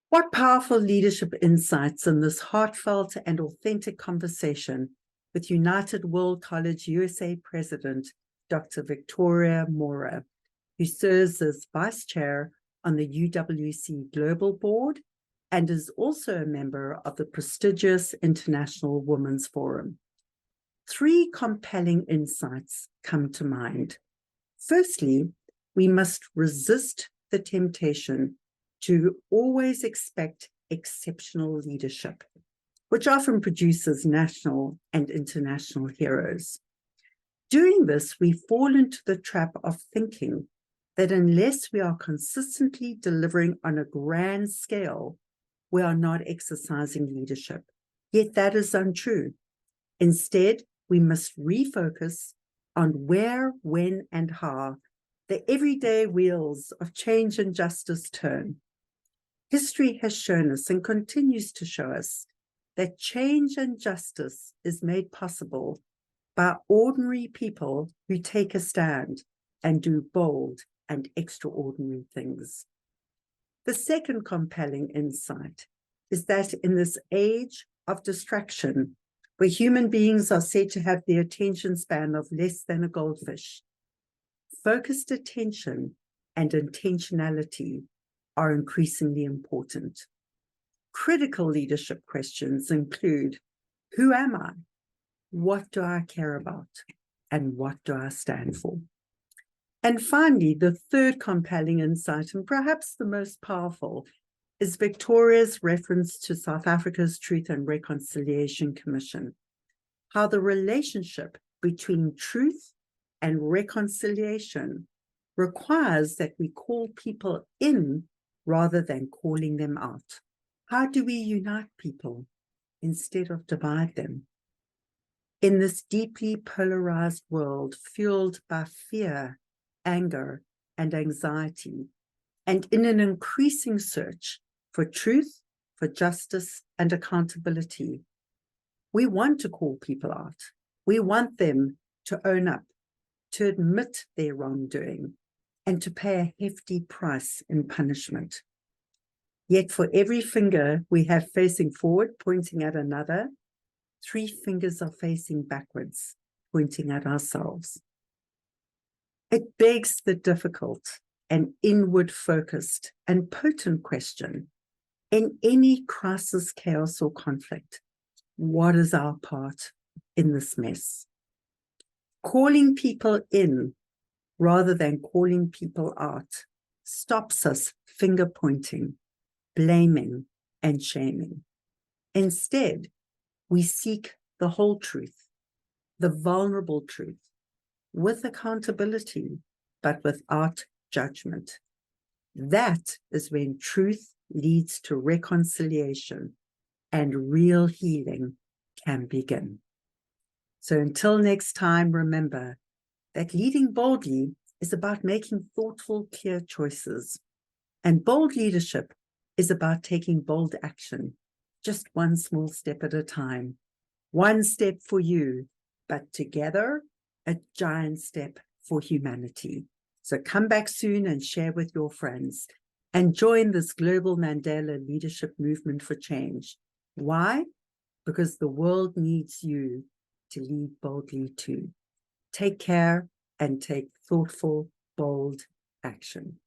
What powerful leadership insights in this heartfelt and authentic conversation with United World College U.S.A. President, Dr. Victoria Mora, who serves as Vice Chair on the UWC Global Board and is also a member of the prestigious International Women's Forum. Three compelling insights come to mind. Firstly, we must resist the temptation to always expect exceptional leadership, which often produces national and international heroes. Doing this, we fall into the trap of thinking that unless we are consistently delivering on a grand scale, we are not exercising leadership. Yet that is untrue. Instead, we must refocus on where, when, and how the everyday wheels of change and justice turn. History has shown us and continues to show us that change and justice is made possible by ordinary people who take a stand and do bold and extraordinary things. The second compelling insight is that in this age of distraction, where human beings are said to have the attention span of less than a goldfish, focused attention and intentionality are increasingly important. Critical leadership questions include, who am I? What do I care about? And what do I stand for? And finally, the third compelling insight, and perhaps the most powerful, is Victoria's reference to South Africa's Truth and Reconciliation Commission, how the relationship between truth and reconciliation requires that we call people in rather than calling them out. How do we unite people instead of divide them? In this deeply polarized world fueled by fear, anger, and anxiety, and in an increasing search for truth, for justice, and accountability, we want to call people out. We want them to own up, to admit their wrongdoing, and to pay a hefty price in punishment. Yet for every finger we have facing forward, pointing at another, 3 fingers are facing backwards, pointing at ourselves. It begs the difficult and inward-focused and potent question, in any crisis, chaos, or conflict, what is our part in this mess? Calling people in rather than calling people out stops us finger-pointing, blaming, and shaming. Instead, we seek the whole truth, the vulnerable truth, with accountability, but without judgment. That is when truth leads to reconciliation and real healing can begin. So until next time, remember that leading boldly is about making thoughtful, clear choices. And bold leadership is about taking bold action, just one small step at a time. One step for you, but together, a giant step for humanity. So come back soon and share with your friends and join this global Mandela leadership movement for change. Why? Because the world needs you to lead boldly too. Take care and take thoughtful, bold action.